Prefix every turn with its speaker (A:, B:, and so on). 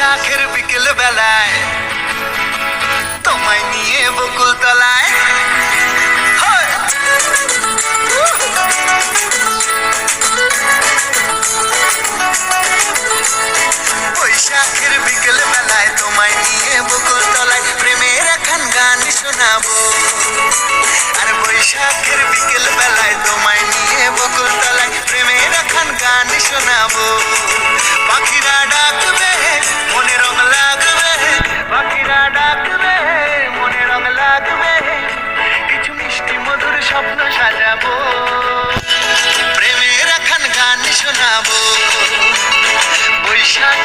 A: বৈশাখের বিকেল বেলায় তোমায় নিয়ে বকুল তলায় বৈশাখের বিকেল বেলায় তোমায় নিয়ে বকুল তলায় প্রেমের এখন গান শোনাবো। আর বৈশাখের বিকেল বেলায় তোমায় নিয়ে বকুল তলায় প্রেমের এখন গান শোনাবো। পাখিরা ডাকবে মনে রং লাগবে, পাখিরা ডাকবে মনে রং লাগবে, কিছু মিষ্টি মধুর স্বপ্ন সাজাবো, প্রেমের এখন গান শোনাবো। বৈশাখ